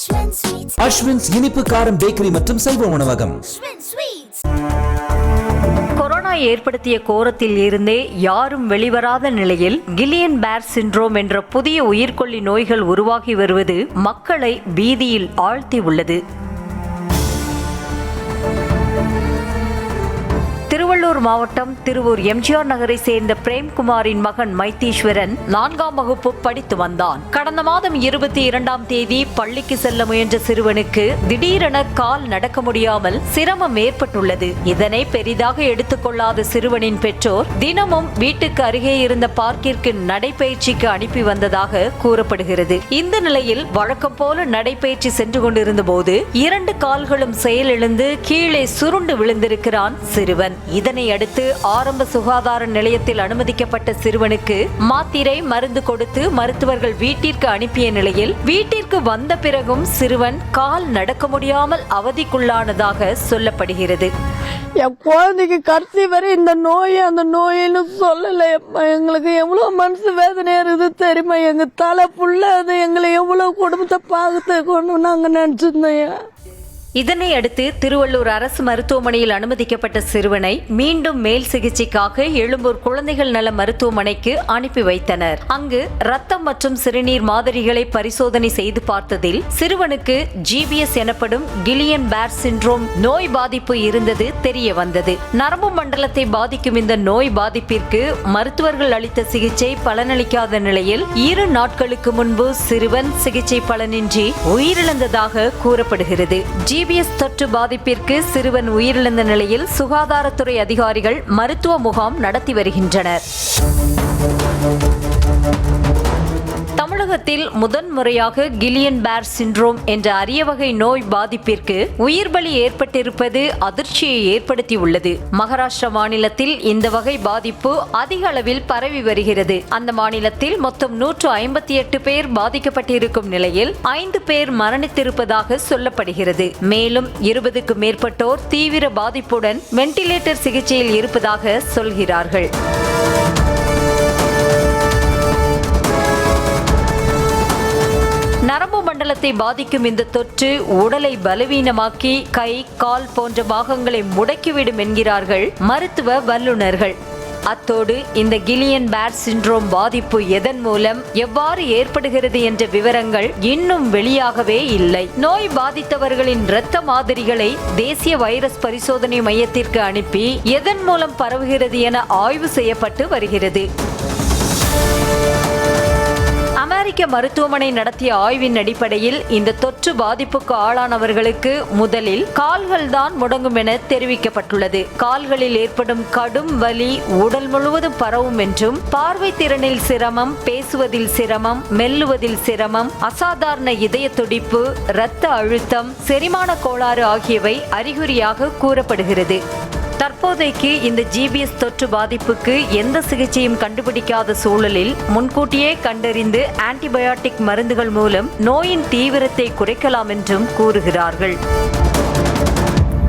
அஸ்வின்ஸ் இனிப்பு காரம் பேக்கரி மற்றும் சைவ உணவகம். கொரோனா ஏற்படுத்திய கோரத்தில் இருந்தே யாரும் வெளிவராத நிலையில் கில்லியன் பேர் சிண்ட்ரோம் என்ற புதிய உயிர்கொல்லி நோய்கள் உருவாகி வருவது மக்களை பீதியில் ஆழ்த்தி உள்ளது. திருவள்ளூர் மாவட்டம் திருவூர் எம்ஜிஆர் நகரை சேர்ந்த பிரேம்குமாரின் மகன் மைத்தீஸ்வரன் 4ஆம் வகுப்பு படித்து வந்தான். கடந்த மாதம் 22ஆம் தேதி பள்ளிக்கு செல்ல முயன்ற சிறுவனுக்கு திடீரென கால் நடக்க முடியாமல் சிரமம் ஏற்பட்டுள்ளது. இதனை பெரிதாக எடுத்துக்கொள்ளாத சிறுவனின் பெற்றோர் தினமும் வீட்டுக்கு அருகே இருந்த பார்க்கிற்கு நடைபயிற்சிக்கு அனுப்பி வந்ததாக கூறப்படுகிறது. இந்த நிலையில் வழக்கம் போல நடைபயிற்சி சென்று கொண்டிருந்த போது 2 கால்களும் செயலிழந்து கீழே சுருண்டு விழுந்திருக்கிறான் சிறுவன். இதனை அடுத்து ஆரம்ப சுகாதார நிலையத்தில் அனுமதிக்கப்பட்ட சிறுவனுக்கு மாத்திரை மருந்து கொடுத்து மருத்துவர்கள் வீட்டிற்கு அனுப்பிய நிலையில் வீட்டிற்கு வந்த பிறகும் சிறுவன் கால் நடக்க முடியாமல் அவதிக்குள்ளானதாக சொல்லப்படுகிறது. என் குழந்தைக்கு கடைசி வரை இந்த நோய் அந்த நோயின்னு சொல்லல. எங்களுக்கு எவ்வளவு மனசு வேதனையா இருக்குது தெரியுமா? எங்க தலை புள்ள அது எங்களை எவ்வளவு குடும்பத்தை பார்த்து கொண்டு நாங்க நினைச்சிருந்தோம். இதனை அடுத்து திருவள்ளூர் அரசு மருத்துவமனையில் அனுமதிக்கப்பட்ட சிறுவனை மீண்டும் மேல் சிகிச்சைக்காக எழும்பூர் குழந்தைகள் நல மருத்துவமனைக்கு அனுப்பி வைத்தனர். அங்கு ரத்தம் மற்றும் சிறுநீர் மாதிரிகளை பரிசோதனை செய்து பார்த்ததில் சிறுவனுக்கு GBS எனப்படும் கில்லியன் பேர் சிண்ட்ரோம் நோய் பாதிப்பு இருந்தது தெரிய வந்தது. நரம்பு மண்டலத்தை பாதிக்கும் இந்த நோய் பாதிப்பிற்கு மருத்துவர்கள் அளித்த சிகிச்சை பலனளிக்காத நிலையில் 2 நாட்களுக்கு முன்பு சிறுவன் சிகிச்சை பலனின்றி உயிரிழந்ததாக கூறப்படுகிறது. GBS தொற்று பாதிப்பிற்கு சிறுவன் உயிரிழந்த நிலையில் சுகாதாரத்துறை அதிகாரிகள் மருத்துவ முகாம் நடத்தி வருகின்றனர். தமிழகத்தில் முதன்முறையாக கில்லியன் பேர் சிண்ட்ரோம் என்ற அரிய வகை நோய் பாதிப்பிற்கு உயிர் பலி ஏற்பட்டிருப்பது அதிர்ச்சியை ஏற்படுத்தியுள்ளது. மகாராஷ்டிரா மாநிலத்தில் இந்த வகை பாதிப்பு அதிக அளவில் பரவி வருகிறது. அந்த மாநிலத்தில் மொத்தம் 158 பேர் பாதிக்கப்பட்டிருக்கும் நிலையில் 5 பேர் மரணித்திருப்பதாக சொல்லப்படுகிறது. மேலும் 20க்கும் மேற்பட்டோர் தீவிர பாதிப்புடன் வென்டிலேட்டர் சிகிச்சையில் இருப்பதாக சொல்கிறார்கள். நரம்பு மண்டலத்தை பாதிக்கும் இந்த தொற்று உடலை பலவீனமாக்கி கை கால் போன்ற பாகங்களை முடக்கிவிடும் என்கிறார்கள் மருத்துவ வல்லுநர்கள். அத்தோடு இந்த கில்லியன் பேர் சிண்ட்ரோம் பாதிப்பு எதன் மூலம் எவ்வாறு ஏற்படுகிறது என்ற விவரங்கள் இன்னும் வெளியாகவே இல்லை. நோய் பாதித்தவர்களின் இரத்த மாதிரிகளை தேசிய வைரஸ் பரிசோதனை மையத்திற்கு அனுப்பி எதன் மூலம் பரவுகிறது என ஆய்வு செய்யப்பட்டு வருகிறது. அமெரிக்க மருத்துவமனை நடத்திய ஆய்வின் அடிப்படையில் இந்த தொற்று பாதிப்புக்கு ஆளானவர்களுக்கு முதலில் கால்கள் தான் முடங்கும் என தெரிவிக்கப்பட்டுள்ளது. கால்களில் ஏற்படும் கடும் வலி உடல் முழுவதும் பரவும் என்றும், பார்வை திறனில் சிரமம், பேசுவதில் சிரமம், மெல்லுவதில் சிரமம், அசாதாரண இதய துடிப்பு, இரத்த அழுத்தம், செரிமான கோளாறு ஆகியவை அறிகுறியாக கூறப்படுகிறது. தற்போதைக்கு இந்த GBS தொற்று பாதிப்புக்கு எந்த சிகிச்சையும் கண்டுபிடிக்காத சூழலில் முன்கூட்டியே கண்டறிந்து ஆன்டிபயோட்டிக் மருந்துகள் மூலம் நோயின் தீவிரத்தை குறைக்கலாம் என்றும் கூறுகிறார்கள்.